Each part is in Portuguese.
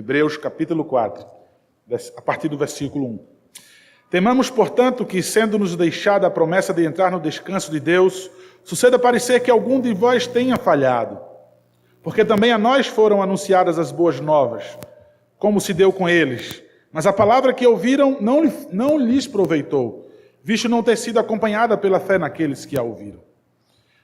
Hebreus capítulo 4, a partir do versículo 1. Temamos, portanto, que, sendo-nos deixada a promessa de entrar no descanso de Deus, suceda parecer que algum de vós tenha falhado. Porque também a nós foram anunciadas as boas novas, como se deu com eles. Mas a palavra que ouviram não lhes proveitou, visto não ter sido acompanhada pela fé naqueles que a ouviram.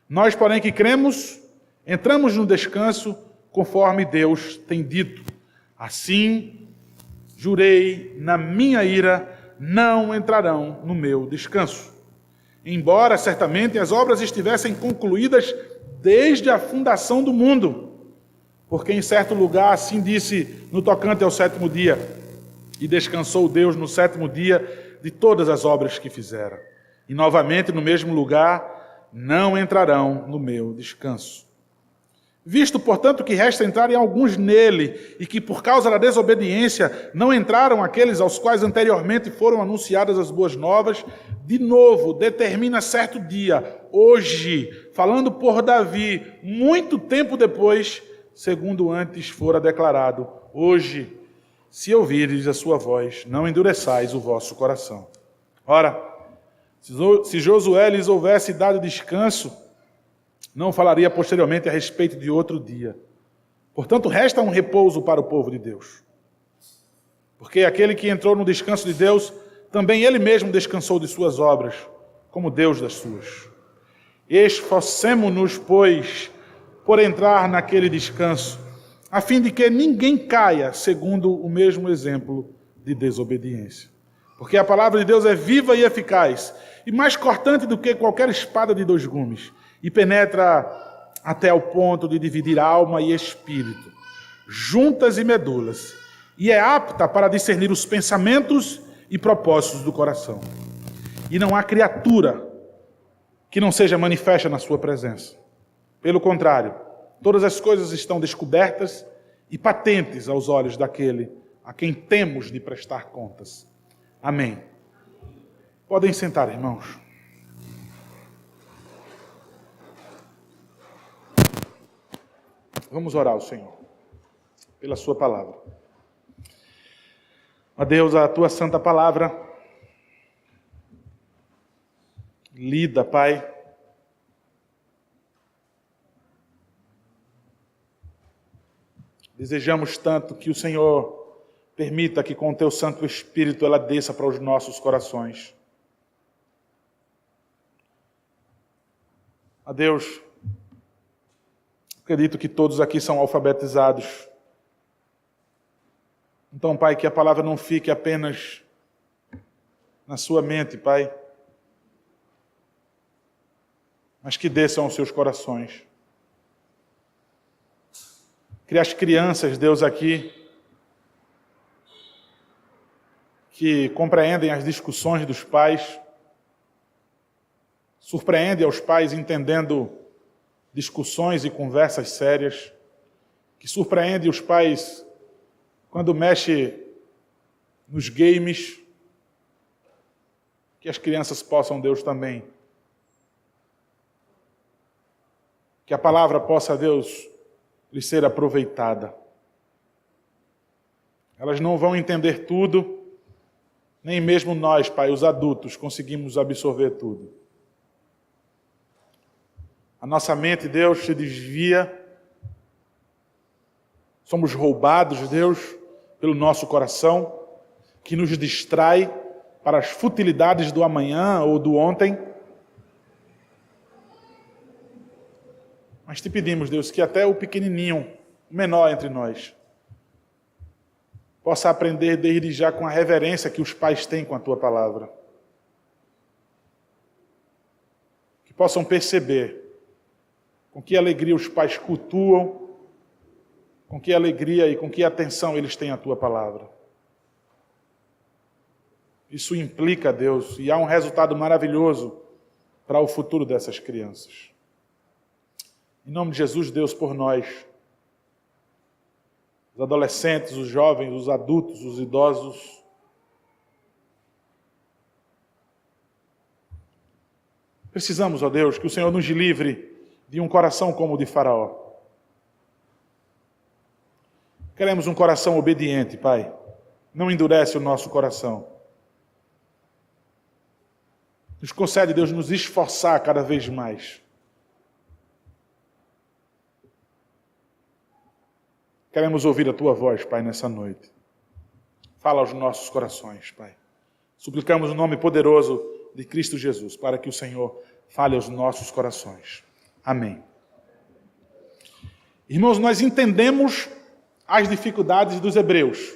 Nós, porém, que cremos, entramos no descanso, conforme Deus tem dito. Assim, jurei na minha ira, não entrarão no meu descanso. Embora certamente as obras estivessem concluídas desde a fundação do mundo. Porque em certo lugar assim disse no tocante ao sétimo dia, e descansou Deus no sétimo dia de todas as obras que fizera. E novamente no mesmo lugar, não entrarão no meu descanso. Visto, portanto, que resta entrarem alguns nele, e que por causa da desobediência não entraram aqueles aos quais anteriormente foram anunciadas as boas novas, de novo determina certo dia, hoje, falando por Davi, muito tempo depois, segundo antes fora declarado, hoje, se ouvires a sua voz, não endureçais o vosso coração. Ora, se Josué lhes houvesse dado descanso, não falaria posteriormente a respeito de outro dia. Portanto, resta um repouso para o povo de Deus. Porque aquele que entrou no descanso de Deus, também ele mesmo descansou de suas obras, como Deus das suas. Esforcemo-nos, pois, por entrar naquele descanso, a fim de que ninguém caia segundo o mesmo exemplo de desobediência. Porque a palavra de Deus é viva e eficaz, e mais cortante do que qualquer espada de 2 gumes, e penetra até ao ponto de dividir alma e espírito, juntas e medulas, e é apta para discernir os pensamentos e propósitos do coração. E não há criatura que não seja manifesta na sua presença. Pelo contrário, todas as coisas estão descobertas e patentes aos olhos daquele a quem temos de prestar contas. Amém. Podem sentar, irmãos. Vamos orar ao Senhor, pela sua palavra. Ó Deus, a tua santa palavra, lida, Pai, desejamos tanto que o Senhor permita que com o teu Santo Espírito ela desça para os nossos corações. Ó Deus, acredito que todos aqui são alfabetizados. Então, Pai, que a palavra não fique apenas na sua mente, Pai, mas que desçam aos seus corações. Cria as crianças, Deus, aqui, que compreendem as discussões dos pais, surpreende aos pais entendendo discussões e conversas sérias, que surpreende os pais quando mexe nos games, que as crianças possam, Deus, também. Que a palavra possa, Deus, lhes ser aproveitada. Elas não vão entender tudo, nem mesmo nós, Pai, os adultos, conseguimos absorver tudo. A nossa mente, Deus, se desvia. Somos roubados, Deus, pelo nosso coração, que nos distrai para as futilidades do amanhã ou do ontem. Mas te pedimos, Deus, que até o pequenininho, o menor entre nós, possa aprender desde já com a reverência que os pais têm com a tua palavra. Que possam perceber com que alegria os pais cultuam, com que alegria e com que atenção eles têm à tua palavra. Isso implica, Deus, e há um resultado maravilhoso para o futuro dessas crianças. Em nome de Jesus, Deus, por nós, os adolescentes, os jovens, os adultos, os idosos, precisamos, ó Deus, que o Senhor nos livre de um coração como o de Faraó. Queremos um coração obediente, Pai. Não endurece o nosso coração. Nos concede, Deus, nos esforçar cada vez mais. Queremos ouvir a Tua voz, Pai, nessa noite. Fala aos nossos corações, Pai. Suplicamos o nome poderoso de Cristo Jesus, para que o Senhor fale aos nossos corações. Amém. Irmãos, nós entendemos as dificuldades dos hebreus.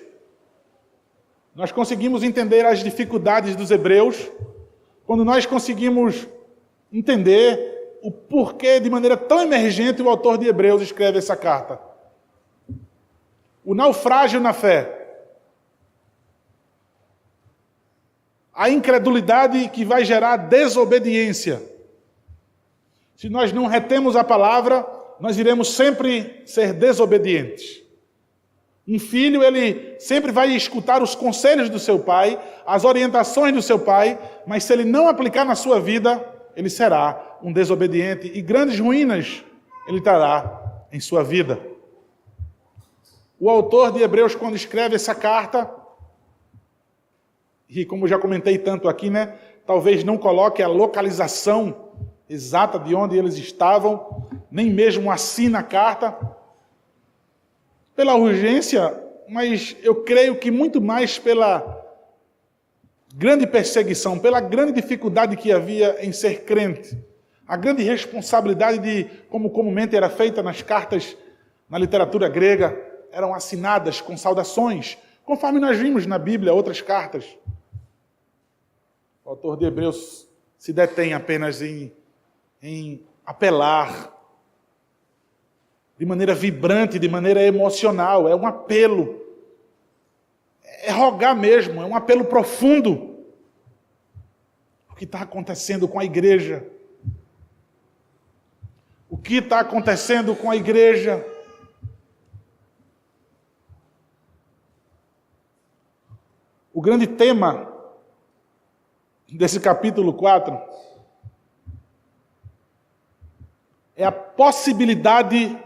Nós conseguimos entender as dificuldades dos hebreus quando nós conseguimos entender o porquê, de maneira tão emergente, o autor de Hebreus escreve essa carta. O naufrágio na fé. A incredulidade que vai gerar desobediência. Se nós não retemos a palavra, nós iremos sempre ser desobedientes. Um filho, ele sempre vai escutar os conselhos do seu pai, as orientações do seu pai, mas se ele não aplicar na sua vida, ele será um desobediente e grandes ruínas ele trará em sua vida. O autor de Hebreus, quando escreve essa carta, e como já comentei tanto aqui, né, talvez não coloque a localização exata de onde eles estavam, nem mesmo assina a carta, pela urgência, mas eu creio que muito mais pela grande perseguição, pela grande dificuldade que havia em ser crente, a grande responsabilidade de, como comumente era feita nas cartas na literatura grega, eram assinadas com saudações, conforme nós vimos na Bíblia outras cartas. O autor de Hebreus se detém apenas em apelar de maneira vibrante, de maneira emocional, é um apelo, é rogar mesmo, é um apelo profundo. O que está acontecendo com a igreja? O que está acontecendo com a igreja? O grande tema desse capítulo 4 é a possibilidade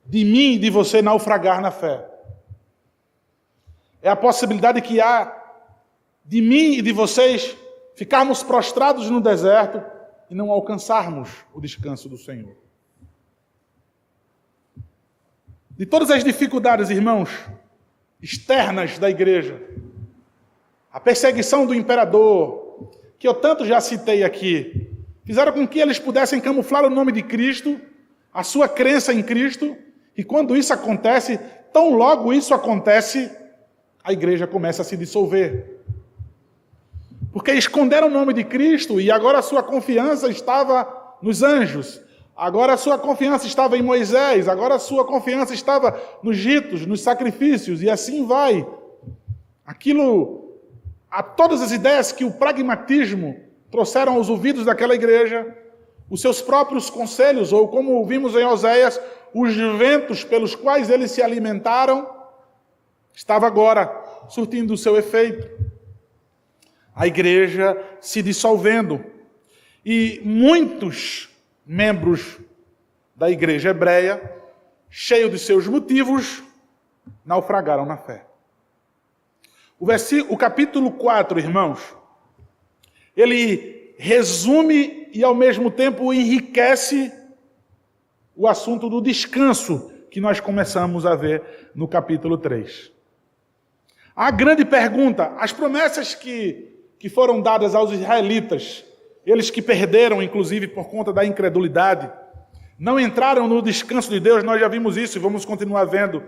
de mim e de você naufragar na fé. É a possibilidade que há de mim e de vocês ficarmos prostrados no deserto e não alcançarmos o descanso do Senhor. De todas as dificuldades, irmãos, externas da igreja, a perseguição do imperador, que eu tanto já citei aqui, fizeram com que eles pudessem camuflar o nome de Cristo, a sua crença em Cristo, e quando isso acontece, tão logo isso acontece, a igreja começa a se dissolver. Porque esconderam o nome de Cristo e agora a sua confiança estava nos anjos, agora a sua confiança estava em Moisés, agora a sua confiança estava nos ritos, nos sacrifícios, e assim vai. A todas as ideias que o pragmatismo trouxeram aos ouvidos daquela igreja, os seus próprios conselhos, ou como vimos em Oséias, os ventos pelos quais eles se alimentaram, estava agora surtindo o seu efeito. A igreja se dissolvendo. E muitos membros da igreja hebreia, cheios de seus motivos, naufragaram na fé. O capítulo 4, irmãos, ele resume e ao mesmo tempo enriquece o assunto do descanso que nós começamos a ver no capítulo 3. A grande pergunta, as promessas que foram dadas aos israelitas, eles que perderam, inclusive, por conta da incredulidade, não entraram no descanso de Deus, nós já vimos isso e vamos continuar vendo.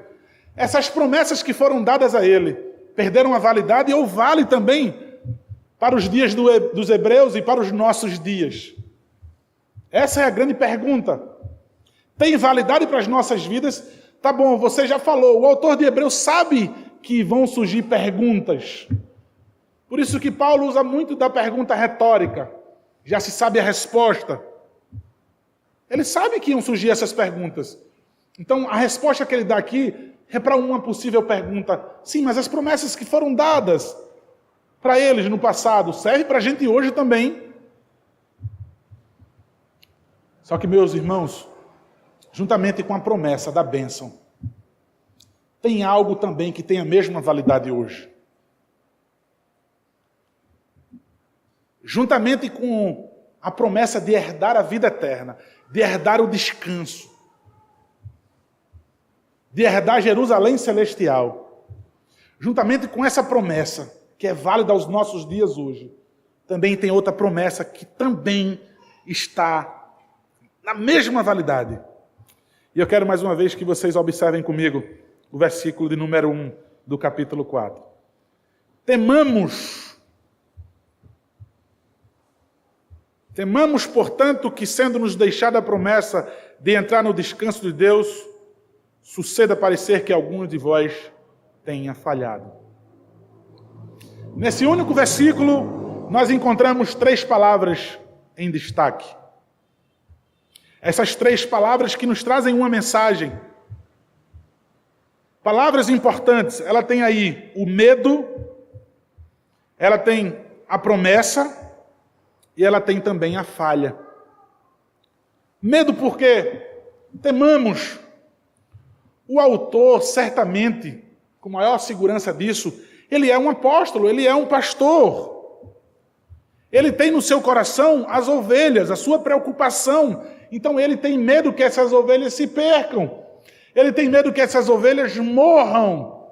Essas promessas que foram dadas a ele, perderam a validade ou vale também para os dias dos hebreus e para os nossos dias? Essa é a grande pergunta. Tem validade para as nossas vidas? Tá bom, você já falou, o autor de Hebreus sabe que vão surgir perguntas. Por isso que Paulo usa muito da pergunta retórica. Já se sabe a resposta. Ele sabe que iam surgir essas perguntas. Então, a resposta que ele dá aqui é para uma possível pergunta. Sim, mas as promessas que foram dadas para eles no passado servem para a gente hoje também. Só que, meus irmãos, juntamente com a promessa da bênção, tem algo também que tem a mesma validade hoje. Juntamente com a promessa de herdar a vida eterna, de herdar o descanso, de herdar Jerusalém celestial, juntamente com essa promessa, que é válida aos nossos dias hoje, também tem outra promessa que também está na mesma validade. E eu quero mais uma vez que vocês observem comigo o versículo de número 1 do capítulo 4. Temamos, portanto, que sendo-nos deixada a promessa de entrar no descanso de Deus, suceda parecer que algum de vós tenha falhado. Nesse único versículo, nós encontramos 3 palavras em destaque. Essas 3 palavras que nos trazem uma mensagem. Palavras importantes. Ela tem aí o medo, ela tem a promessa e ela tem também a falha. Medo porque temamos. O autor, certamente, com maior segurança disso, ele é um apóstolo, ele é um pastor. Ele tem no seu coração as ovelhas, a sua preocupação. Então ele tem medo que essas ovelhas se percam. Ele tem medo que essas ovelhas morram.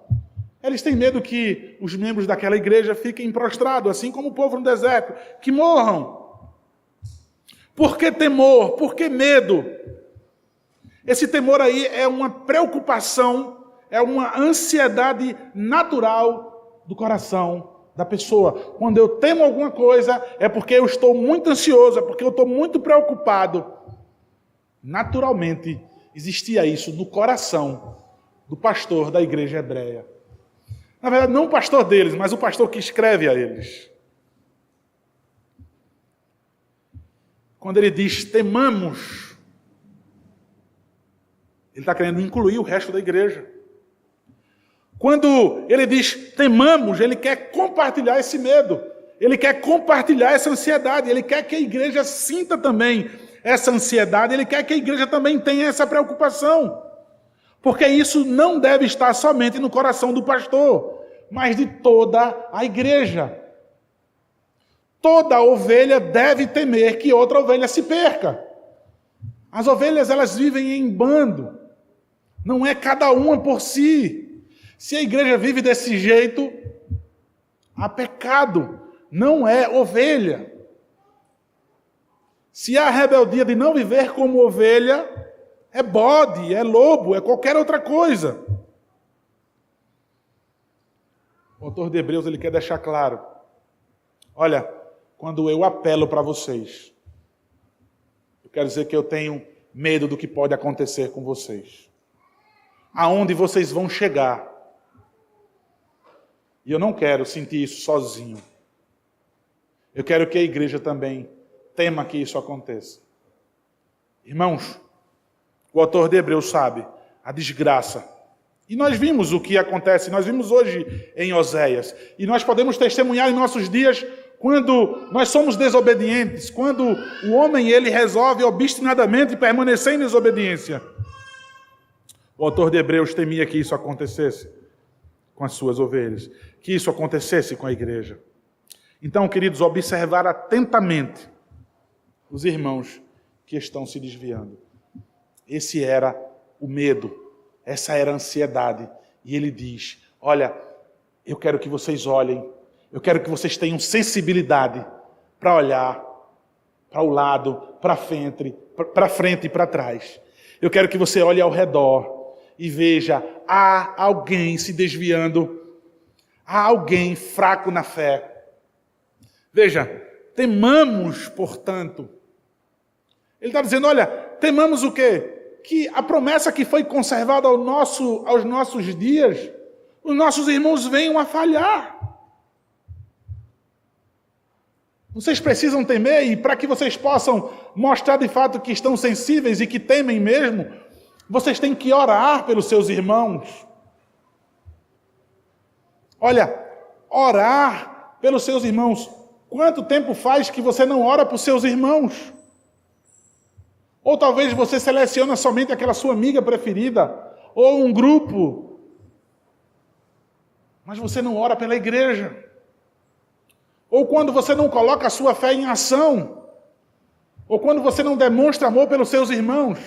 Eles têm medo que os membros daquela igreja fiquem prostrados, assim como o povo no deserto, que morram. Por que temor? Por que medo? Esse temor aí é uma preocupação, é uma ansiedade natural do coração da pessoa. Quando eu temo alguma coisa, é porque eu estou muito ansioso, é porque eu estou muito preocupado. Naturalmente, existia isso no coração do pastor da igreja hebreia. Na verdade, não o pastor deles, mas o pastor que escreve a eles. Quando ele diz temamos, ele está querendo incluir o resto da igreja. Quando ele diz temamos, ele quer compartilhar esse medo, ele quer compartilhar essa ansiedade, ele quer que a igreja sinta também essa ansiedade, ele quer que a igreja também tenha essa preocupação. Porque isso não deve estar somente no coração do pastor, mas de toda a igreja. Toda ovelha deve temer que outra ovelha se perca. As ovelhas, elas vivem em bando. Não é cada uma por si. Se a igreja vive desse jeito, há pecado. Não é ovelha. Se há rebeldia de não viver como ovelha, é bode, é lobo, é qualquer outra coisa. O autor de Hebreus, ele quer deixar claro. Olha, quando eu apelo para vocês, eu quero dizer que eu tenho medo do que pode acontecer com vocês. Aonde vocês vão chegar. E eu não quero sentir isso sozinho. Eu quero que a igreja também tema que isso aconteça. Irmãos, o autor de Hebreus sabe a desgraça. E nós vimos o que acontece, nós vimos hoje em Oséias. E nós podemos testemunhar em nossos dias quando nós somos desobedientes, quando o homem ele resolve obstinadamente permanecer em desobediência. O autor de Hebreus temia que isso acontecesse com as suas ovelhas, que isso acontecesse com a igreja. Então, queridos, observar atentamente os irmãos que estão se desviando. Esse era o medo, essa era a ansiedade. E ele diz, olha, eu quero que vocês olhem, eu quero que vocês tenham sensibilidade para olhar para o lado, para frente e para trás. Eu quero que você olhe ao redor e veja, há alguém se desviando, há alguém fraco na fé. Veja, temamos, portanto. Ele está dizendo, olha, temamos o quê? Que a promessa que foi conservada aos nossos dias, os nossos irmãos venham a falhar. Vocês precisam temer, e para que vocês possam mostrar de fato que estão sensíveis e que temem mesmo, vocês têm que orar pelos seus irmãos. Olha, orar pelos seus irmãos. Quanto tempo faz que você não ora por seus irmãos? Ou talvez você seleciona somente aquela sua amiga preferida, ou um grupo mas você não ora pela igreja. Ou quando você não coloca a sua fé em ação. Ou quando você não demonstra amor pelos seus irmãos.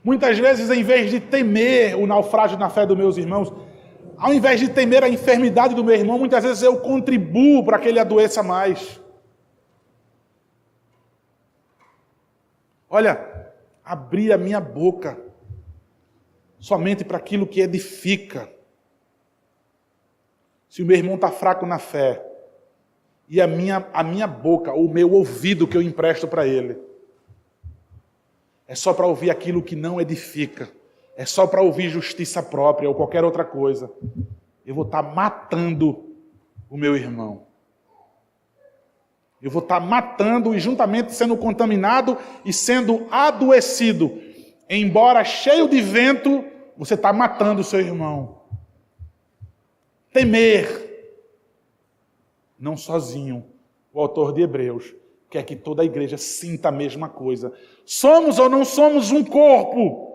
Muitas vezes, em vez de temer o naufrágio na fé dos meus irmãos, ao invés de temer a enfermidade do meu irmão, muitas vezes eu contribuo para que ele adoeça mais. Olha, abrir a minha boca somente para aquilo que edifica. Se o meu irmão está fraco na fé, e a minha boca, ou o meu ouvido que eu empresto para ele, é só para ouvir aquilo que não edifica, é só para ouvir justiça própria ou qualquer outra coisa, eu vou estar matando o meu irmão. Eu vou estar matando e juntamente sendo contaminado e sendo adoecido. Embora cheio de vento, você está matando o seu irmão. Temer. Não sozinho. O autor de Hebreus quer que toda a igreja sinta a mesma coisa. Somos ou não somos um corpo?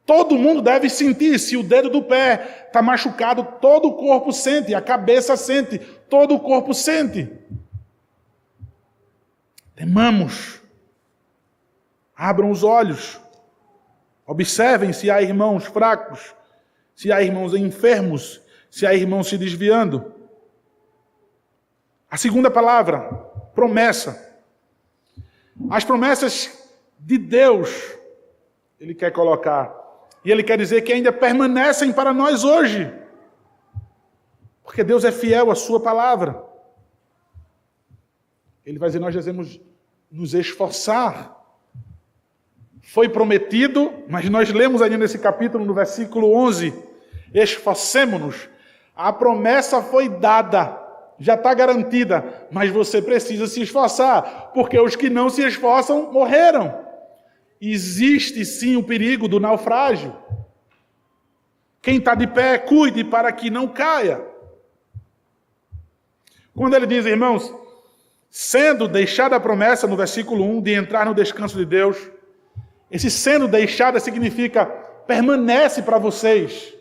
Todo mundo deve sentir. Se o dedo do pé está machucado, todo o corpo sente, a cabeça sente, todo o corpo sente. Temamos. Abram os olhos. Observem se há irmãos fracos, se há irmãos enfermos, se há irmãos se desviando. A segunda palavra, promessa. As promessas de Deus, Ele quer colocar. E Ele quer dizer que ainda permanecem para nós hoje. Porque Deus é fiel à sua palavra. Ele vai dizer, nós devemos nos esforçar. Foi prometido, mas nós lemos ainda nesse capítulo, no versículo 11, esforcemo-nos. A promessa foi dada, já está garantida, mas você precisa se esforçar, porque os que não se esforçam morreram. Existe sim o perigo do naufrágio. Quem está de pé, cuide para que não caia. Quando ele diz, irmãos, sendo deixada a promessa, no versículo 1, de entrar no descanso de Deus, esse sendo deixada significa permanece para vocês.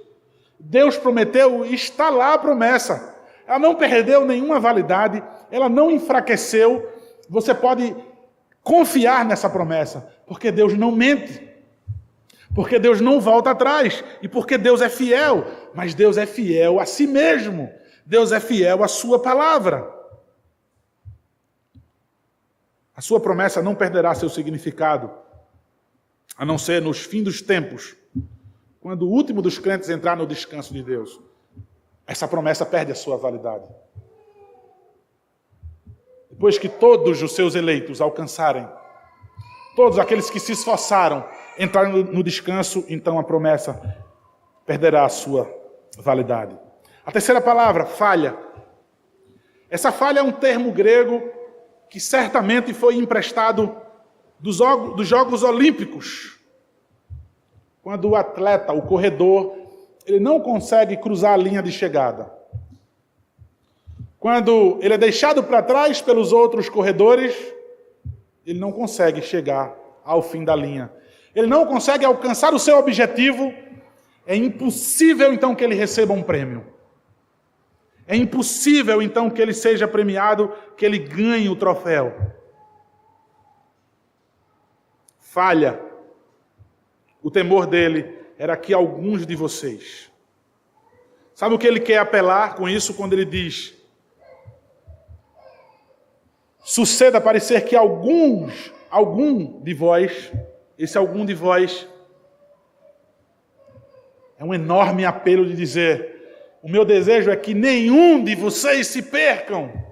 Deus prometeu, está lá a promessa. Ela não perdeu nenhuma validade, ela não enfraqueceu. Você pode confiar nessa promessa, porque Deus não mente, porque Deus não volta atrás, e porque Deus é fiel, mas Deus é fiel a si mesmo, Deus é fiel à sua palavra. A sua promessa não perderá seu significado, a não ser nos fins dos tempos, quando o último dos crentes entrar no descanso de Deus. Essa promessa perde a sua validade. Depois que todos os seus eleitos alcançarem, todos aqueles que se esforçaram entrarem no descanso, então a promessa perderá a sua validade. A terceira palavra, falha. Essa falha é um termo grego que certamente foi emprestado dos Jogos Olímpicos. Quando o atleta, o corredor, ele não consegue cruzar a linha de chegada. Quando ele é deixado para trás pelos outros corredores, ele não consegue chegar ao fim da linha. Ele não consegue alcançar o seu objetivo. É impossível, então, que ele receba um prêmio. É impossível, então, que ele seja premiado, que ele ganhe o troféu. Falha. O temor dele era que alguns de vocês... Sabe o que ele quer apelar com isso quando ele diz: suceda parecer que algum de vós, esse algum de vós, é um enorme apelo de dizer: o meu desejo é que nenhum de vocês se percam.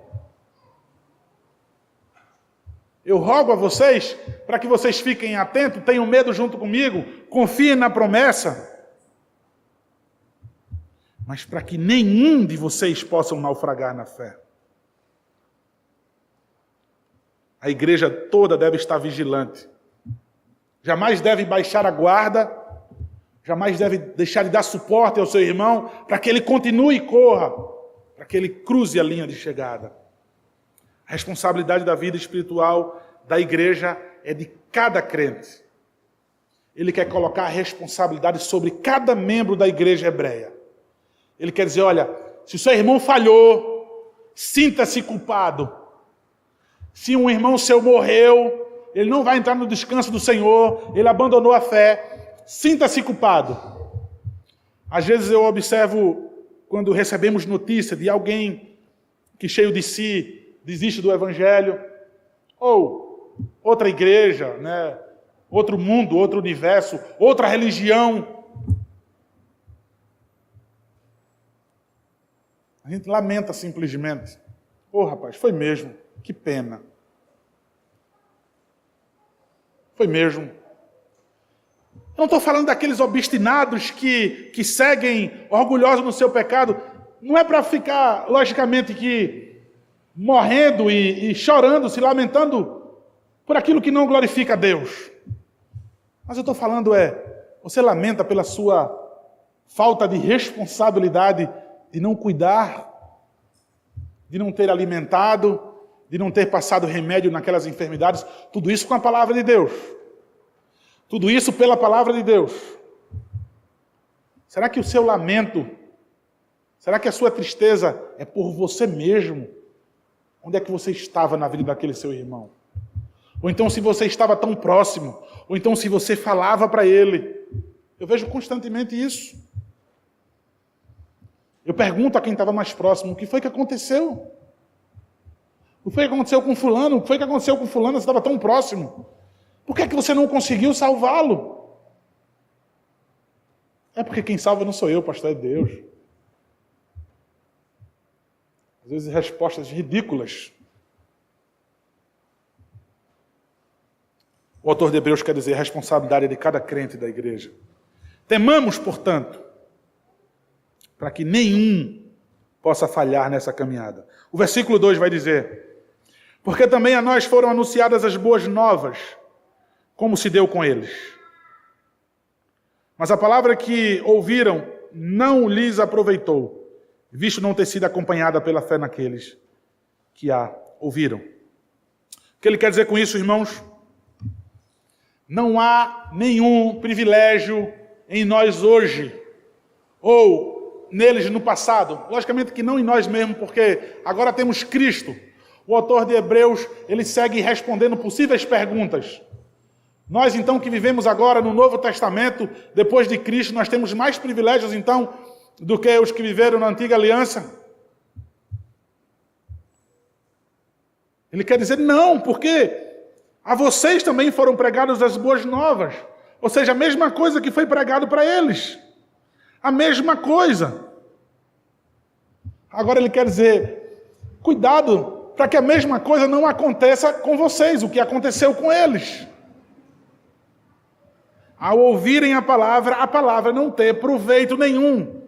Eu rogo a vocês para que vocês fiquem atentos, tenham medo junto comigo, confiem na promessa, mas para que nenhum de vocês possam naufragar na fé. A igreja toda deve estar vigilante. Jamais deve baixar a guarda, jamais deve deixar de dar suporte ao seu irmão para que ele continue e corra, para que ele cruze a linha de chegada. A responsabilidade da vida espiritual da igreja é de cada crente. ele quer colocar a responsabilidade sobre cada membro da igreja hebreia. Ele quer dizer, olha, se o seu irmão falhou, sinta-se culpado. Se um irmão seu morreu, ele não vai entrar no descanso do Senhor, ele abandonou a fé, sinta-se culpado. Às vezes eu observo, quando recebemos notícia de alguém que cheio de si desiste do evangelho, ou outra igreja, né? Outro mundo, outro universo, outra religião. A gente lamenta simplesmente. Rapaz, foi mesmo. Que pena. Foi mesmo. Eu não estou falando daqueles obstinados que seguem orgulhosos no seu pecado. Não é para ficar, logicamente, que morrendo e chorando, se lamentando por aquilo que não glorifica a Deus. Mas eu estou falando você lamenta pela sua falta de responsabilidade de não cuidar, de não ter alimentado, de não ter passado remédio naquelas enfermidades, tudo isso com a palavra de Deus. Tudo isso pela palavra de Deus. Será que o seu lamento, será que a sua tristeza é por você mesmo? Onde é que você estava na vida daquele seu irmão? Ou então se você estava tão próximo, ou então se você falava para ele. Eu vejo constantemente isso. Eu pergunto a quem estava mais próximo, o que foi que aconteceu? O que foi que aconteceu com fulano? O que foi que aconteceu com fulano? Você estava tão próximo. Por que é que você não conseguiu salvá-lo? É porque quem salva não sou eu, pastor, é Deus. Às vezes respostas ridículas. O autor de Hebreus quer dizer a responsabilidade de cada crente da igreja. Temamos, portanto, para que nenhum possa falhar nessa caminhada. O versículo 2 vai dizer: porque também a nós foram anunciadas as boas novas, como se deu com eles. Mas a palavra que ouviram não lhes aproveitou, visto não ter sido acompanhada pela fé naqueles que a ouviram. O que ele quer dizer com isso, irmãos? Não há nenhum privilégio em nós hoje, ou neles no passado. Logicamente que não em nós mesmos, porque agora temos Cristo. O autor de Hebreus, ele segue respondendo possíveis perguntas. Nós, então, que vivemos agora no Novo Testamento, depois de Cristo, nós temos mais privilégios, então, do que os que viveram na Antiga Aliança? Ele quer dizer não, porque a vocês também foram pregadas as boas novas. Ou seja, a mesma coisa que foi pregado para eles. A mesma coisa. Agora ele quer dizer, cuidado para que a mesma coisa não aconteça com vocês, o que aconteceu com eles. Ao ouvirem a palavra não ter proveito nenhum,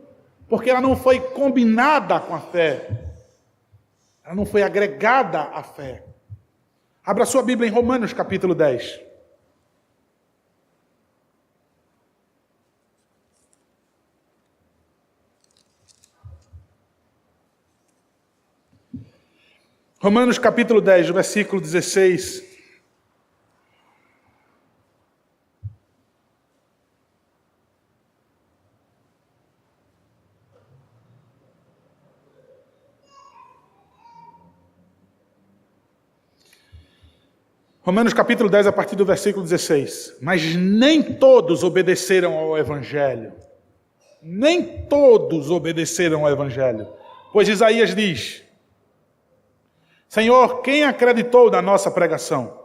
porque ela não foi combinada com a fé. Ela não foi agregada à fé. Abra sua Bíblia em Romanos, capítulo 10. Romanos, capítulo 10, versículo 16. Romanos capítulo 10, a partir do versículo 16. Mas nem todos obedeceram ao Evangelho. Nem todos obedeceram ao Evangelho. Pois Isaías diz: Senhor, quem acreditou na nossa pregação?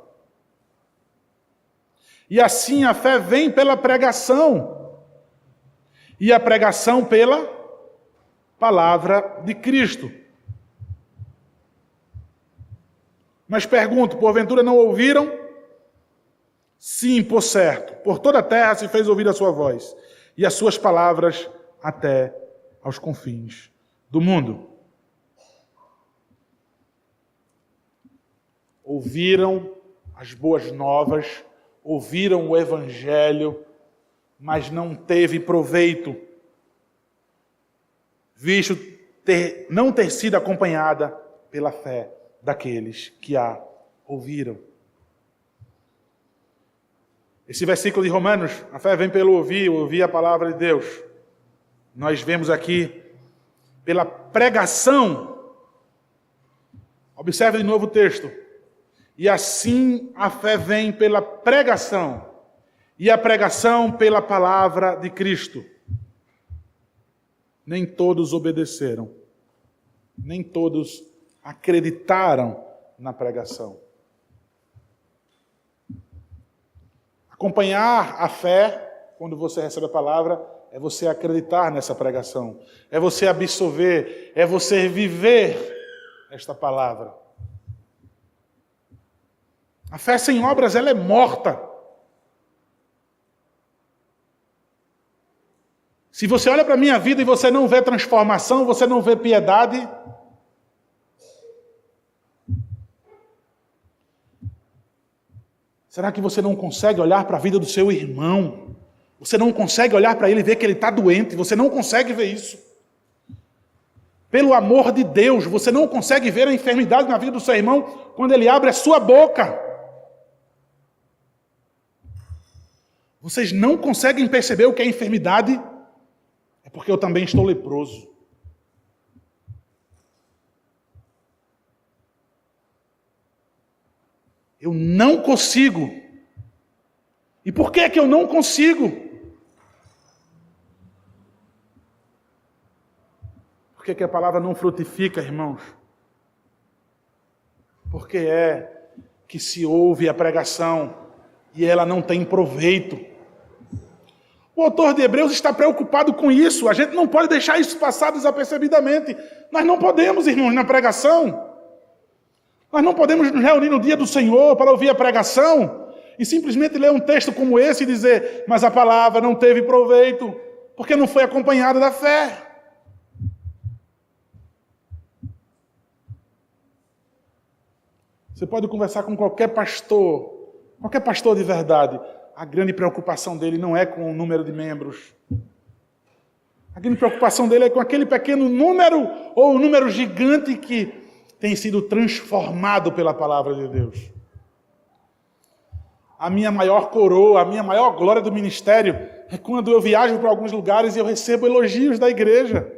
E assim a fé vem pela pregação. E a pregação pela palavra de Cristo. Mas pergunto, porventura não ouviram? Sim, por certo. Por toda a terra se fez ouvir a sua voz, e as suas palavras até aos confins do mundo. Ouviram as boas novas, ouviram o Evangelho, mas não teve proveito, visto não ter sido acompanhada pela fé daqueles que a ouviram. Esse versículo de Romanos, a fé vem pelo ouvir a palavra de Deus. Nós vemos aqui pela pregação. Observe de novo o texto. E assim a fé vem pela pregação, e a pregação pela palavra de Cristo. Nem todos obedeceram, nem todos acreditaram na pregação. Acompanhar a fé, quando você recebe a palavra, é você acreditar nessa pregação, é você absorver, é você viver esta palavra. A fé sem obras, ela é morta. Se você olha para a minha vida e você não vê transformação, você não vê piedade, será que você não consegue olhar para a vida do seu irmão? Você não consegue olhar para ele e ver que ele está doente, você não consegue ver isso. Pelo amor de Deus, você não consegue ver a enfermidade na vida do seu irmão quando ele abre a sua boca. Vocês não conseguem perceber o que é enfermidade? É porque eu também estou leproso. Eu não consigo. E por que é que eu não consigo? Por que é que a palavra não frutifica, irmãos? Porque é que se ouve a pregação e ela não tem proveito. O autor de Hebreus está preocupado com isso. A gente não pode deixar isso passar desapercebidamente. Nós não podemos, irmãos, na pregação. Nós não podemos nos reunir no dia do Senhor para ouvir a pregação e simplesmente ler um texto como esse e dizer, mas a palavra não teve proveito, porque não foi acompanhada da fé. Você pode conversar com qualquer pastor de verdade. A grande preocupação dele não é com o número de membros. A grande preocupação dele é com aquele pequeno número ou o número gigante que tem sido transformado pela palavra de Deus. A minha maior coroa, a minha maior glória do ministério é quando eu viajo para alguns lugares e eu recebo elogios da igreja.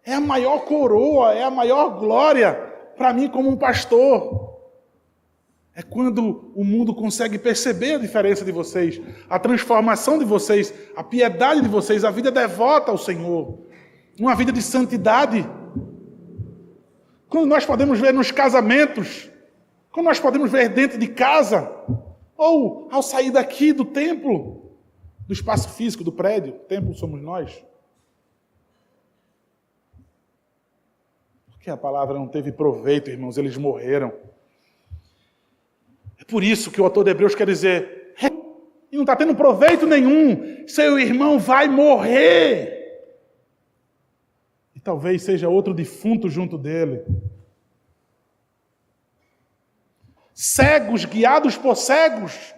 É a maior coroa, é a maior glória para mim como um pastor. É quando o mundo consegue perceber a diferença de vocês, a transformação de vocês, a piedade de vocês, a vida devota ao Senhor, uma vida de santidade. Quando nós podemos ver nos casamentos, quando nós podemos ver dentro de casa, ou ao sair daqui do templo, do espaço físico do prédio, o templo somos nós. Porque a palavra não teve proveito, irmãos, eles morreram. É por isso que o autor de Hebreus quer dizer, e não está tendo proveito nenhum, seu irmão vai morrer. E talvez seja outro defunto junto dele. Cegos guiados por cegos.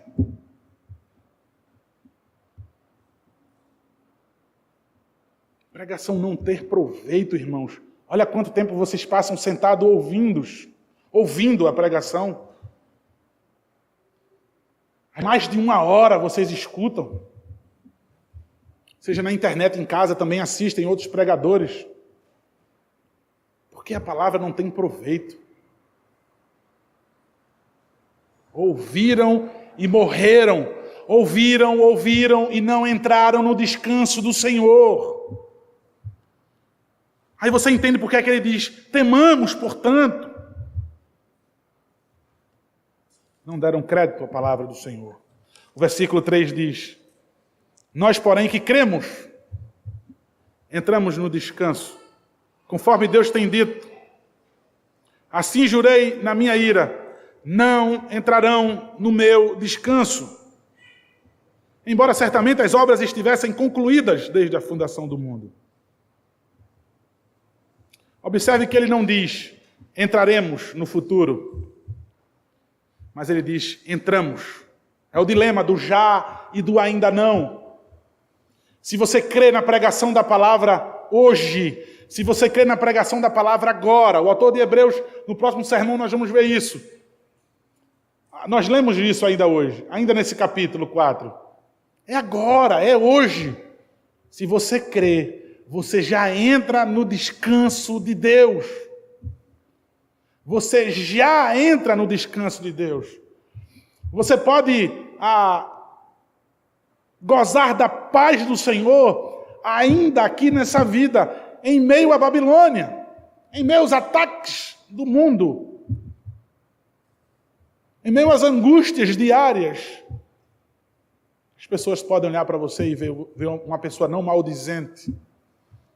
Pregação não ter proveito, irmãos. Olha quanto tempo vocês passam sentados ouvindo a pregação. Mais de 1 hora vocês escutam. Seja na internet, em casa, também assistem outros pregadores. Porque a palavra não tem proveito. Ouviram e morreram. Ouviram e não entraram no descanso do Senhor. Aí você entende por que é que ele diz, temamos, portanto. Não deram crédito à palavra do Senhor. O versículo 3 diz, nós, porém, que cremos, entramos no descanso, conforme Deus tem dito. Assim jurei na minha ira, não entrarão no meu descanso. Embora certamente as obras estivessem concluídas desde a fundação do mundo. Observe que ele não diz, entraremos no futuro. Mas ele diz, entramos. É o dilema do já e do ainda não. Se você crê na pregação da palavra hoje, se você crê na pregação da palavra agora, o autor de Hebreus, no próximo sermão nós vamos ver isso. Nós lemos isso ainda hoje, ainda nesse capítulo 4. É agora, é hoje. Se você crê, você já entra no descanso de Deus. Você já entra no descanso de Deus. Você pode gozar da paz do Senhor ainda aqui nessa vida, em meio à Babilônia, em meio aos ataques do mundo, em meio às angústias diárias. As pessoas podem olhar para você e ver uma pessoa não maldizente,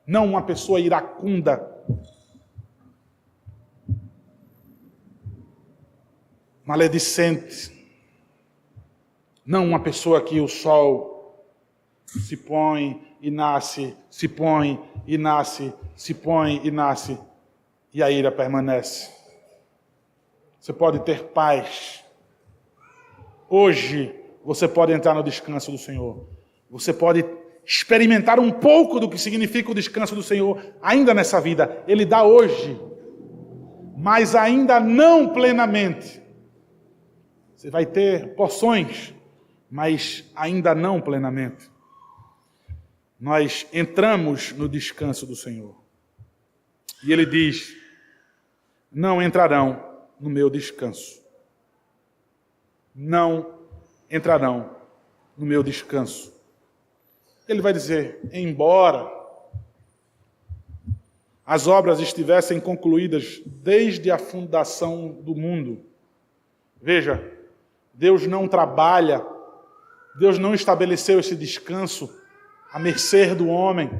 não uma pessoa iracunda, maledicente, não uma pessoa que o sol se põe e nasce, se põe e nasce, se põe e nasce, e a ira permanece. Você pode ter paz. Hoje você pode entrar no descanso do Senhor. Você pode experimentar um pouco do que significa o descanso do Senhor ainda nessa vida. Ele dá hoje, mas ainda não plenamente. Você vai ter porções, mas ainda não plenamente. Nós entramos no descanso do Senhor. E ele diz: não entrarão no meu descanso. Não entrarão no meu descanso. Ele vai dizer: embora as obras estivessem concluídas desde a fundação do mundo. Veja, Deus não trabalha, Deus não estabeleceu esse descanso à mercê do homem.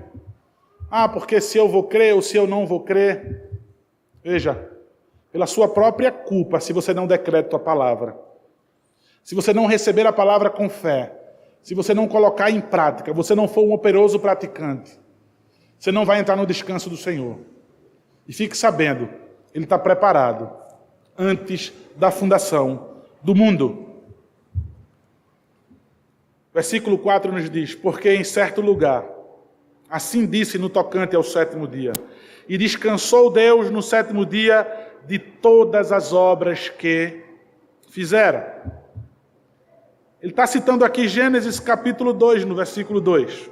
Porque se eu vou crer ou se eu não vou crer. Veja, pela sua própria culpa, se você não decreta a palavra, se você não receber a palavra com fé, se você não colocar em prática, você não for um operoso praticante, você não vai entrar no descanso do Senhor. E fique sabendo, Ele está preparado antes da fundação do mundo. Versículo 4 nos diz: porque em certo lugar, assim disse no tocante ao sétimo dia, e descansou Deus no sétimo dia de todas as obras que fizera. Ele está citando aqui Gênesis capítulo 2, no versículo 2.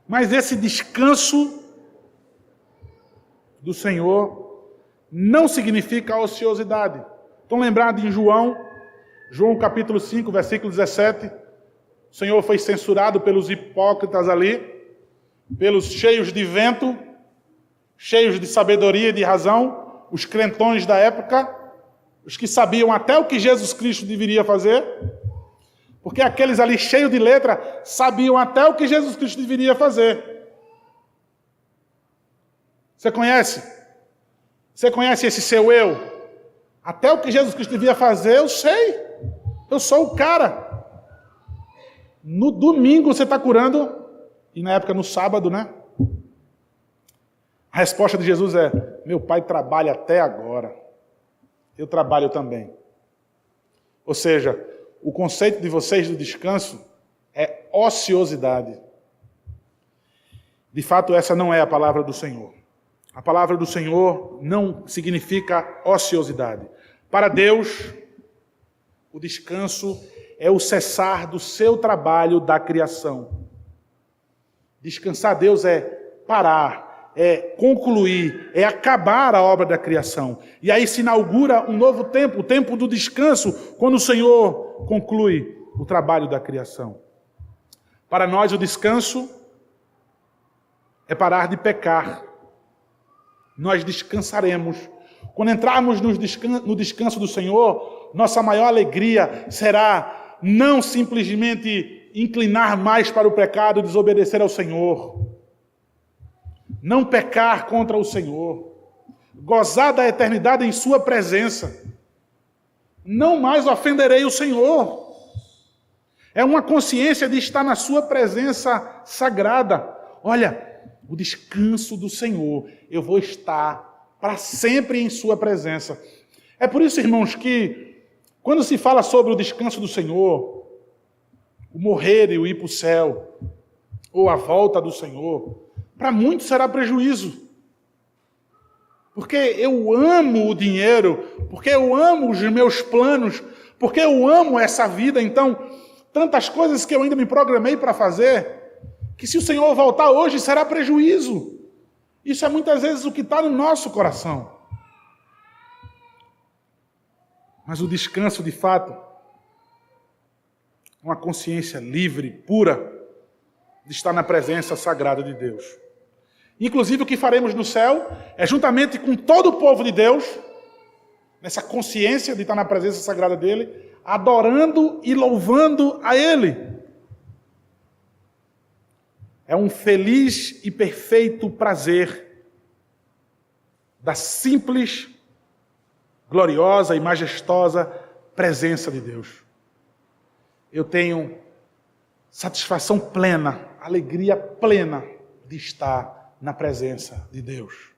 Mas esse descanso do Senhor não significa ociosidade. Estão lembrados em João capítulo 5, versículo 17? O Senhor foi censurado pelos hipócritas ali, pelos cheios de vento, cheios de sabedoria e de razão, os crentões da época, os que sabiam até o que Jesus Cristo deveria fazer, porque aqueles ali cheios de letra sabiam até o que Jesus Cristo deveria fazer. Você conhece? Você conhece esse seu eu? Até o que Jesus Cristo devia fazer, eu sei. Eu sou o cara. No domingo você está curando, e na época no sábado, né? A resposta de Jesus é: meu pai trabalha até agora. Eu trabalho também. Ou seja, o conceito de vocês do descanso é ociosidade. De fato, essa não é a palavra do Senhor. A palavra do Senhor não significa ociosidade. Para Deus, o descanso é o cessar do seu trabalho da criação. Descansar a Deus é parar, é concluir, é acabar a obra da criação. E aí se inaugura um novo tempo, o tempo do descanso, quando o Senhor conclui o trabalho da criação. Para nós, o descanso é parar de pecar. Nós descansaremos. Quando entrarmos no descanso do Senhor, nossa maior alegria será não simplesmente inclinar mais para o pecado e desobedecer ao Senhor. Não pecar contra o Senhor. Gozar da eternidade em sua presença. Não mais ofenderei o Senhor. É uma consciência de estar na sua presença sagrada. Olha, o descanso do Senhor, eu vou estar para sempre em sua presença. É por isso, irmãos, que quando se fala sobre o descanso do Senhor, o morrer e o ir para o céu, ou a volta do Senhor, para muitos será prejuízo. porque eu amo o dinheiro, porque eu amo os meus planos, porque eu amo essa vida. Então, tantas coisas que eu ainda me programei para fazer, que se o Senhor voltar hoje será prejuízo. Isso é muitas vezes o que está no nosso coração. Mas o descanso, de fato, uma consciência livre, pura, de estar na presença sagrada de Deus. Inclusive, o que faremos no céu é, juntamente com todo o povo de Deus, nessa consciência de estar na presença sagrada dele, adorando e louvando a Ele. É um feliz e perfeito prazer da simples, gloriosa e majestosa presença de Deus. Eu tenho satisfação plena, alegria plena de estar na presença de Deus.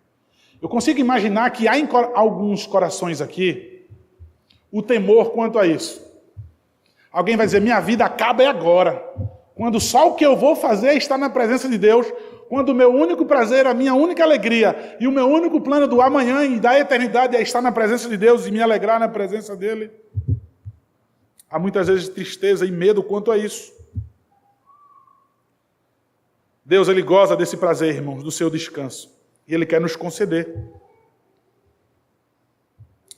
Eu consigo imaginar que há em alguns corações aqui o temor quanto a isso. Alguém vai dizer, minha vida acaba agora, quando só o que eu vou fazer é estar na presença de Deus, quando o meu único prazer, a minha única alegria e o meu único plano do amanhã e da eternidade é estar na presença de Deus e me alegrar na presença dEle. Há muitas vezes tristeza e medo quanto a isso. Deus, Ele goza desse prazer, irmãos, do seu descanso. E Ele quer nos conceder.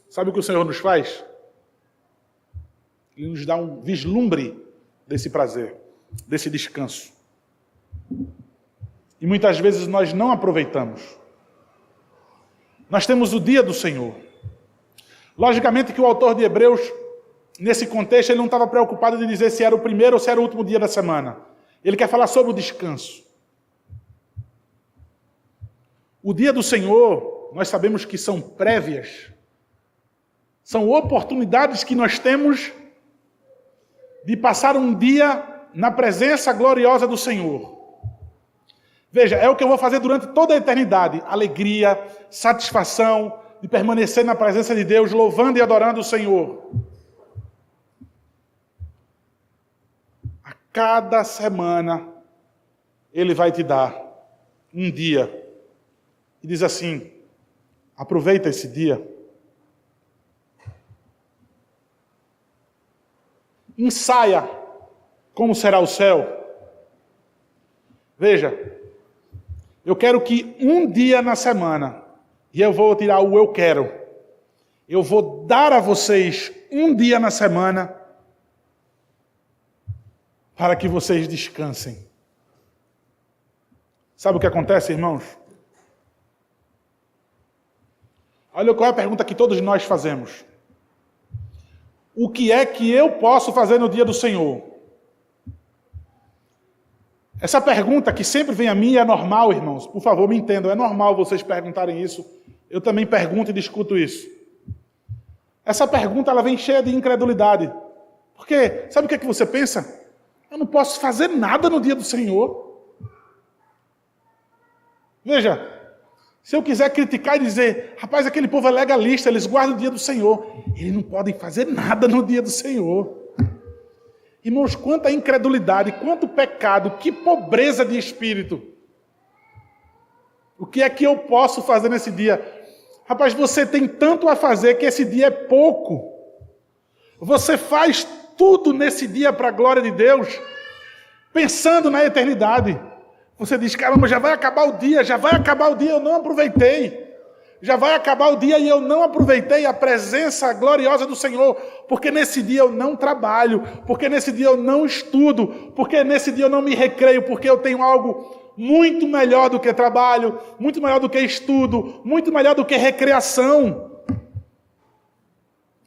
Sabe o que o Senhor nos faz? Ele nos dá um vislumbre desse prazer, desse descanso. E muitas vezes nós não aproveitamos. Nós temos o dia do Senhor. Logicamente que o autor de Hebreus, nesse contexto, ele não estava preocupado de dizer se era o primeiro ou se era o último dia da semana. Ele quer falar sobre o descanso. O dia do Senhor, nós sabemos que são prévias. São oportunidades que nós temos de passar um dia na presença gloriosa do Senhor. Veja, é o que eu vou fazer durante toda a eternidade. Alegria, satisfação de permanecer na presença de Deus, louvando e adorando o Senhor. A cada semana, Ele vai te dar um dia. E diz assim, aproveita esse dia. Ensaia como será o céu. Veja, eu quero que um dia na semana, e eu vou tirar o eu quero, eu vou dar a vocês um dia na semana para que vocês descansem. Sabe o que acontece, irmãos? Olha qual é a pergunta que todos nós fazemos. O que é que eu posso fazer no dia do Senhor? Essa pergunta que sempre vem a mim é normal, irmãos. Por favor, me entendam. É normal vocês perguntarem isso. Eu também pergunto e discuto isso. Essa pergunta ela vem cheia de incredulidade. Porque, sabe o que é que você pensa? Eu não posso fazer nada no dia do Senhor. Veja, se eu quiser criticar e dizer, rapaz, aquele povo é legalista, eles guardam o dia do Senhor. Eles não podem fazer nada no dia do Senhor. Irmãos, quanta incredulidade, quanto pecado, que pobreza de espírito. O que é que eu posso fazer nesse dia? Rapaz, você tem tanto a fazer que esse dia é pouco. Você faz tudo nesse dia para a glória de Deus, pensando na eternidade. Você diz, caramba, já vai acabar o dia, eu não aproveitei. Já vai acabar o dia e eu não aproveitei a presença gloriosa do Senhor, porque nesse dia eu não trabalho, porque nesse dia eu não estudo, porque nesse dia eu não me recreio, porque eu tenho algo muito melhor do que trabalho, muito melhor do que estudo, muito melhor do que recreação.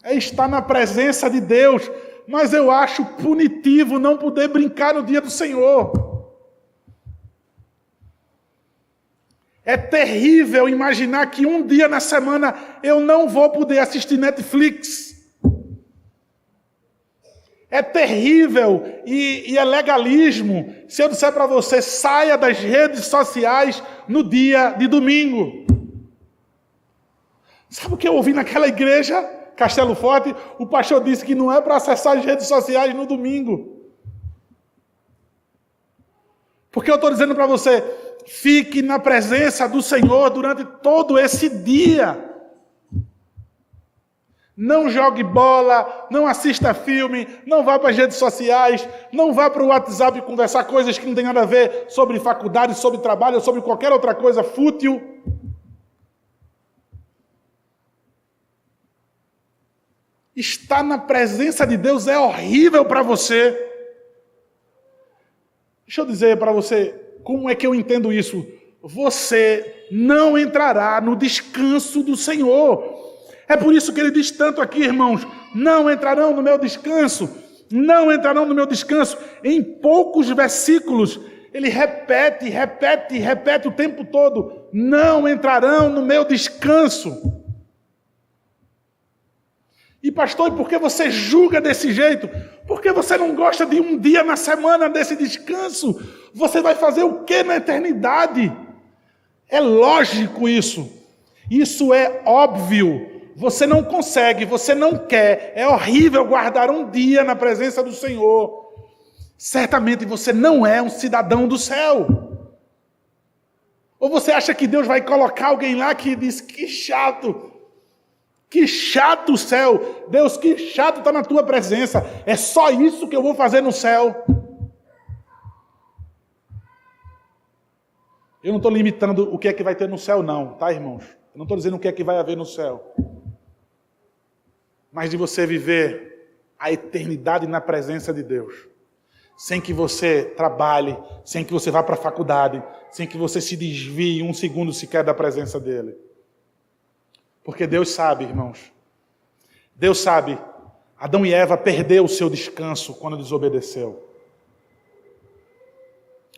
É estar na presença de Deus, mas eu acho punitivo não poder brincar no dia do Senhor. É terrível imaginar que um dia na semana eu não vou poder assistir Netflix. É terrível e é legalismo se eu disser para você, saia das redes sociais no dia de domingo. Sabe o que eu ouvi naquela igreja, Castelo Forte? O pastor disse que não é para acessar as redes sociais no domingo. Porque eu estou dizendo para você, fique na presença do Senhor durante todo esse dia. Não jogue bola, não assista filme, não vá para as redes sociais, não vá para o WhatsApp conversar coisas que não tem nada a ver sobre faculdade, sobre trabalho, sobre qualquer outra coisa fútil. Estar na presença de Deus é horrível para você. Deixa eu dizer para você, como é que eu entendo isso? Você não entrará no descanso do Senhor. É por isso que ele diz tanto aqui, irmãos, não entrarão no meu descanso, não entrarão no meu descanso. Em poucos versículos, ele repete o tempo todo, não entrarão no meu descanso. E pastor, e por que você julga desse jeito? Porque você não gosta de um dia na semana desse descanso? Você vai fazer o que na eternidade? É lógico isso. Isso é óbvio. Você não consegue, você não quer. É horrível guardar um dia na presença do Senhor. Certamente você não é um cidadão do céu. Ou você acha que Deus vai colocar alguém lá que diz, que chato. Que chato o céu. Deus, que chato estar na tua presença. É só isso que eu vou fazer no céu. Eu não estou limitando o que é que vai ter no céu não, tá, irmãos? Eu não estou dizendo o que é que vai haver no céu. Mas de você viver a eternidade na presença de Deus. Sem que você trabalhe, sem que você vá para a faculdade, sem que você se desvie um segundo sequer da presença dEle. Porque Deus sabe, irmãos. Deus sabe. Adão e Eva perderam o seu descanso quando desobedeceu.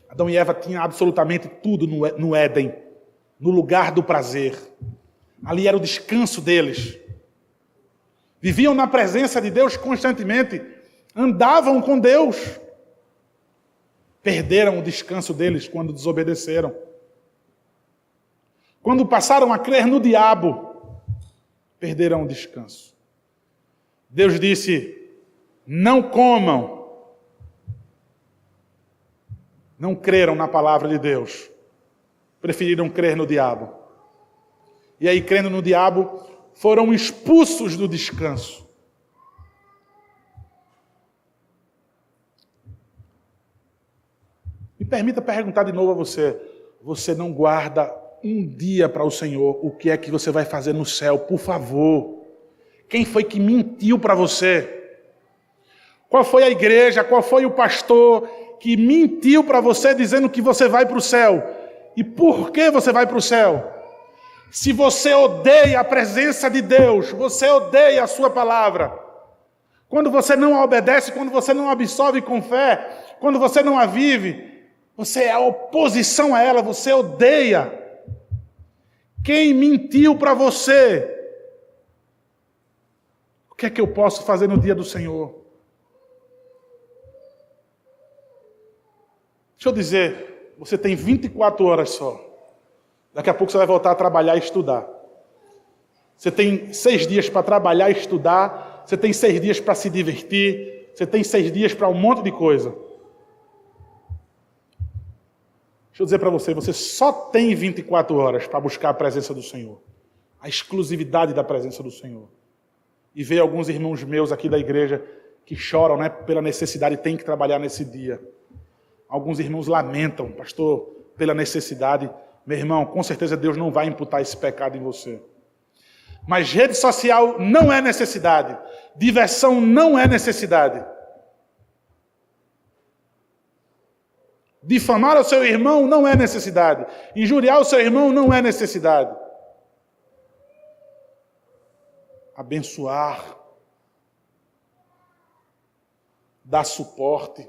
Adão e Eva tinham absolutamente tudo no Éden, no lugar do prazer. Ali era o descanso deles. Viviam na presença de Deus constantemente, andavam com Deus. Perderam o descanso deles quando desobedeceram. Quando passaram a crer no diabo, perderam o descanso. Deus disse, não comam. Não creram na palavra de Deus. Preferiram crer no diabo. E aí, crendo no diabo, foram expulsos do descanso. Me permita perguntar de novo a você. Você não guarda um dia para o Senhor? O que é que você vai fazer no céu? Por favor. Quem foi que mentiu para você? Qual foi a igreja? Qual foi o pastor que mentiu para você dizendo que você vai para o céu? E por que você vai para o céu? Se você odeia a presença de Deus, você odeia a sua palavra. Quando você não a obedece, quando você não a absorve com fé, quando você não a vive, você é oposição a ela, você odeia. Quem mentiu para você? O que é que eu posso fazer no dia do Senhor? Deixa eu dizer, você tem 24 horas só. Daqui a pouco você vai voltar a trabalhar e estudar. Você tem 6 dias para trabalhar e estudar. Você tem 6 dias para se divertir. Você tem 6 dias para um monte de coisa. Deixa eu dizer para você, você só tem 24 horas para buscar a presença do Senhor. A exclusividade da presença do Senhor. E ver alguns irmãos meus aqui da igreja que choram, né, pela necessidade e têm que trabalhar nesse dia. Alguns irmãos lamentam, pastor, pela necessidade. Meu irmão, com certeza Deus não vai imputar esse pecado em você. Mas rede social não é necessidade. Diversão não é necessidade. Difamar o seu irmão não é necessidade. Injuriar o seu irmão não é necessidade. Abençoar. Dar suporte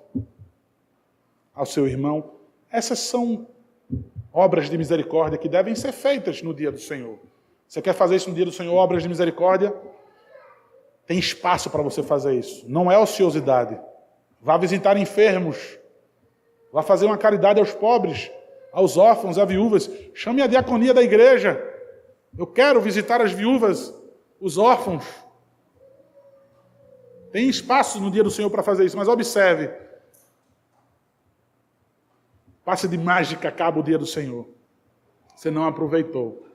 ao seu irmão. Essas são obras de misericórdia que devem ser feitas no dia do Senhor. Você quer fazer isso no dia do Senhor, obras de misericórdia? Tem espaço para você fazer isso. Não é ociosidade. Vá visitar enfermos. Vá fazer uma caridade aos pobres, aos órfãos, às viúvas. Chame a diaconia da igreja. Eu quero visitar as viúvas, os órfãos. Tem espaço no dia do Senhor para fazer isso, mas observe. Passe de mágica, acaba o dia do Senhor. Você não aproveitou.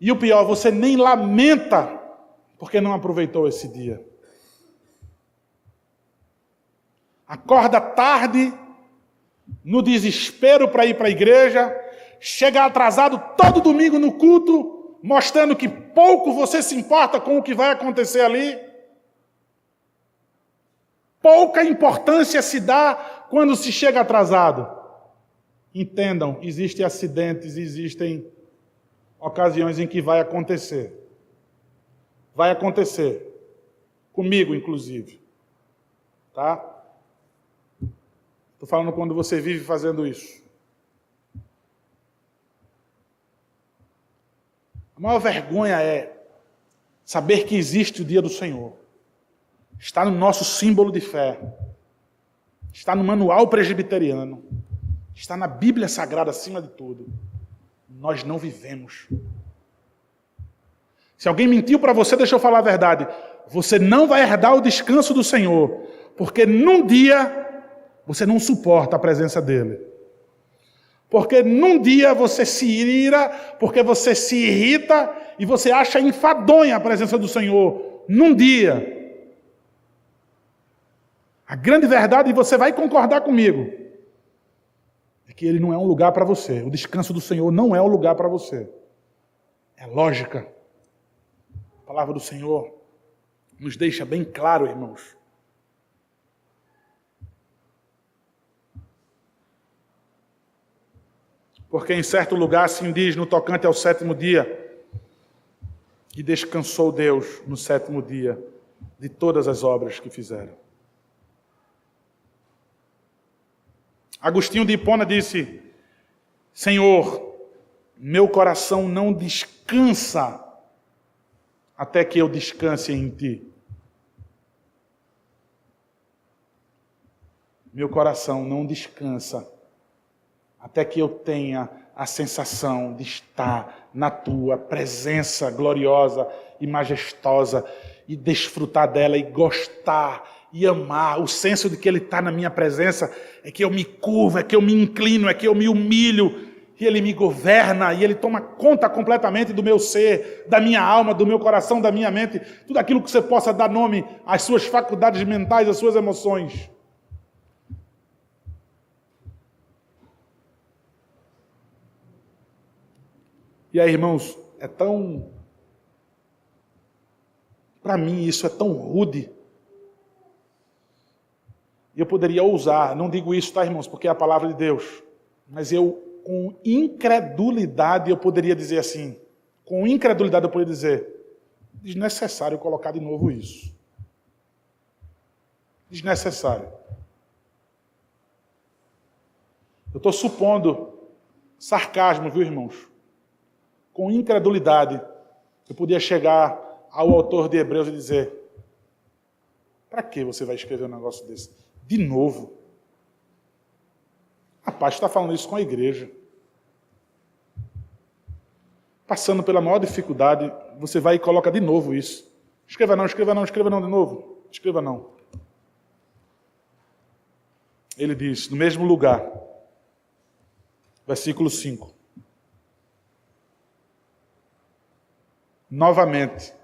E o pior, você nem lamenta porque não aproveitou esse dia. Acorda tarde, no desespero para ir para a igreja, chega atrasado todo domingo no culto, mostrando que pouco você se importa com o que vai acontecer ali. Pouca importância se dá quando se chega atrasado. Entendam, existem acidentes, existem ocasiões em que vai acontecer. Vai acontecer. Comigo, inclusive. Tá? Estou falando quando você vive fazendo isso. A maior vergonha é saber que existe o dia do Senhor. Está no nosso símbolo de fé. Está no manual presbiteriano. Está na Bíblia Sagrada acima de tudo. Nós não vivemos. Se alguém mentiu para você, deixa eu falar a verdade. Você não vai herdar o descanso do Senhor. Porque num dia você não suporta a presença dEle. Porque num dia você se ira, porque você se irrita e você acha enfadonha a presença do Senhor. Num dia. A grande verdade, e você vai concordar comigo, é que ele não é um lugar para você. O descanso do Senhor não é um lugar para você. É lógica. A palavra do Senhor nos deixa bem claro, irmãos. Porque em certo lugar assim diz no tocante ao sétimo dia, que descansou Deus no sétimo dia de todas as obras que fizeram. Agostinho de Hipona disse: Senhor, meu coração não descansa até que eu descanse em Ti. Meu coração não descansa até que eu tenha a sensação de estar na Tua presença gloriosa e majestosa e desfrutar dela e gostar e amar. O senso de que Ele está na minha presença é que eu me curvo, é que eu me inclino, é que eu me humilho e Ele me governa e Ele toma conta completamente do meu ser, da minha alma, do meu coração, da minha mente, tudo aquilo que você possa dar nome às suas faculdades mentais, às suas emoções. E aí, irmãos, para mim isso é tão rude. E eu poderia ousar, não digo isso, tá, irmãos, porque é a palavra de Deus. Mas com incredulidade, eu poderia dizer assim, desnecessário colocar de novo isso. Desnecessário. Eu estou supondo sarcasmo, viu, irmãos? Com incredulidade, eu podia chegar ao autor de Hebreus e dizer: para que você vai escrever um negócio desse? De novo? Rapaz, está falando isso com a igreja. Passando pela maior dificuldade, você vai e coloca de novo isso. Escreva não de novo. Escreva não. Ele diz, no mesmo lugar, versículo 5. Novamente,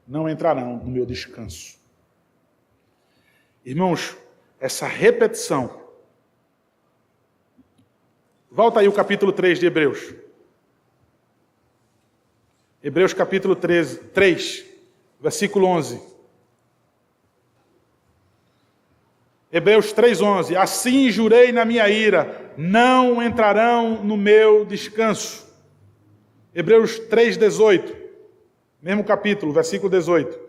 não entrarão no meu descanso. Irmãos, essa repetição. Volta aí o capítulo 3 de Hebreus. Hebreus capítulo 3, versículo 11. Hebreus 3:11. Assim jurei na minha ira, não entrarão no meu descanso. Hebreus 3:18. Mesmo capítulo, versículo 18.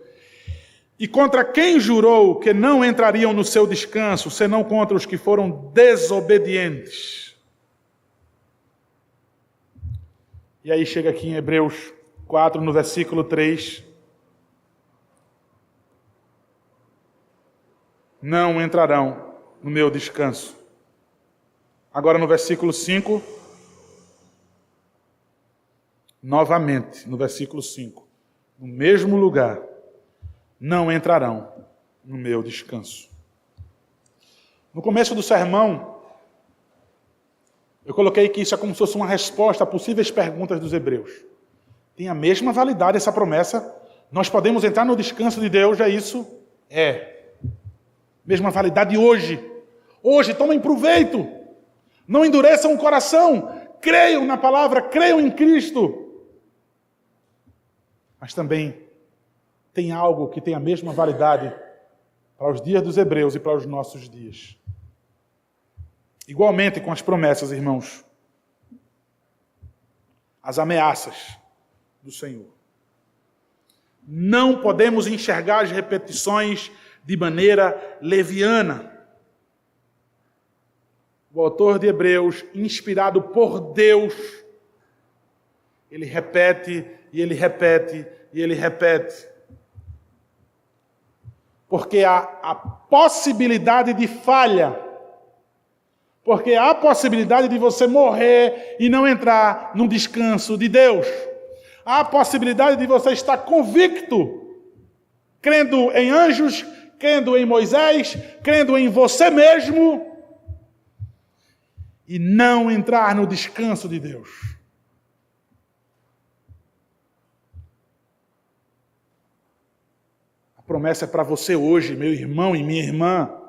E contra quem jurou que não entrariam no seu descanso, senão contra os que foram desobedientes? E aí chega aqui em Hebreus 4, no versículo 3. Não entrarão no meu descanso. Agora no versículo 5. Novamente, no versículo 5. No mesmo lugar, não entrarão no meu descanso. No começo do sermão, eu coloquei que isso é como se fosse uma resposta a possíveis perguntas dos hebreus. Tem a mesma validade essa promessa? Nós podemos entrar no descanso de Deus, é isso? É. Mesma validade hoje. Hoje, tomem proveito. Não endureçam o coração. Creiam na palavra, creiam em Cristo. Mas também tem algo que tem a mesma validade para os dias dos hebreus e para os nossos dias. Igualmente com as promessas, irmãos. As ameaças do Senhor. Não podemos enxergar as repetições de maneira leviana. O autor de Hebreus, inspirado por Deus, ele repete, e ele repete, e ele repete. Porque há a possibilidade de falha. Porque há a possibilidade de você morrer e não entrar no descanso de Deus. Há a possibilidade de você estar convicto, crendo em anjos, crendo em Moisés, crendo em você mesmo, e não entrar no descanso de Deus. A promessa é para você hoje, meu irmão e minha irmã.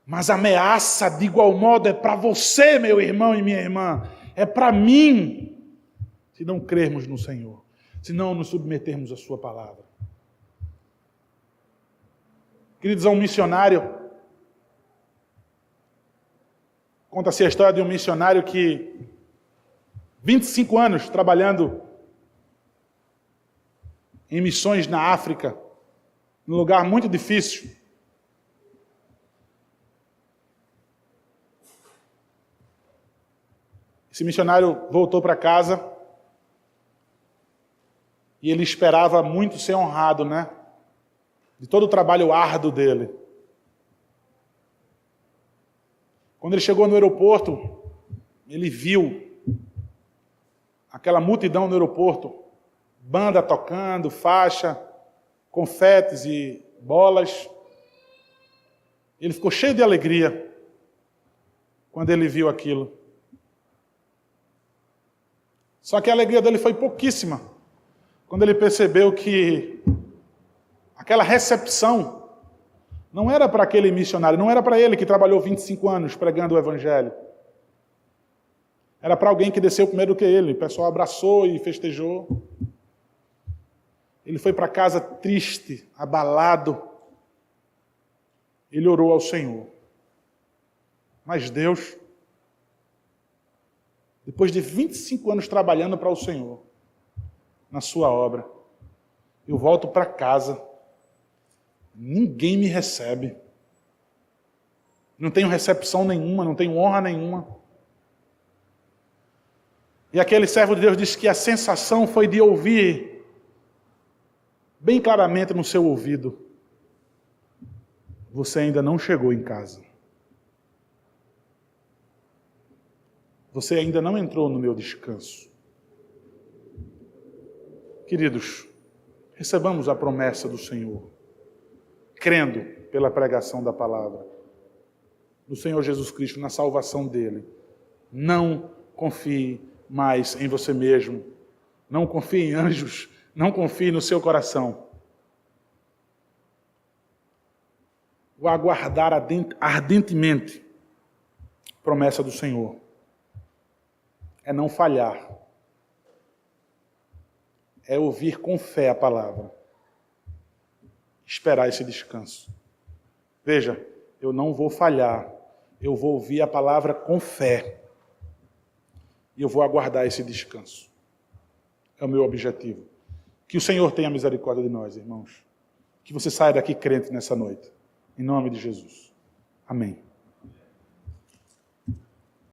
Mas a ameaça, de igual modo, é para você, meu irmão e minha irmã. É para mim, se não crermos no Senhor, se não nos submetermos à sua palavra. Queridos, há um missionário. Conta-se a história de um missionário que, 25 anos trabalhando em missões na África, num lugar muito difícil. Esse missionário voltou para casa e ele esperava muito ser honrado, né? De todo o trabalho árduo dele. Quando ele chegou no aeroporto, ele viu aquela multidão no aeroporto, banda tocando, faixa, confetes e bolas. Ele ficou cheio de alegria quando ele viu aquilo. Só que a alegria dele foi pouquíssima quando ele percebeu que aquela recepção não era para aquele missionário, não era para ele que trabalhou 25 anos pregando o Evangelho. Era para alguém que desceu primeiro do que ele. O pessoal abraçou e festejou. Ele foi para casa triste, abalado. Ele orou ao Senhor. Mas Deus, depois de 25 anos trabalhando para o Senhor, na sua obra, eu volto para casa, ninguém me recebe, não tenho recepção nenhuma, não tenho honra nenhuma. E aquele servo de Deus disse que a sensação foi de ouvir bem claramente no seu ouvido: você ainda não chegou em casa. Você ainda não entrou no meu descanso. Queridos, recebamos a promessa do Senhor, crendo pela pregação da palavra do Senhor Jesus Cristo, na salvação dele. Não confie mais em você mesmo. Não confie em anjos. Não confie no seu coração. O aguardar ardentemente a promessa do Senhor é não falhar. É ouvir com fé a palavra. Esperar esse descanso. Veja, eu não vou falhar. Eu vou ouvir a palavra com fé. E eu vou aguardar esse descanso. É o meu objetivo. Que o Senhor tenha misericórdia de nós, irmãos. Que você saia daqui crente nessa noite. Em nome de Jesus. Amém.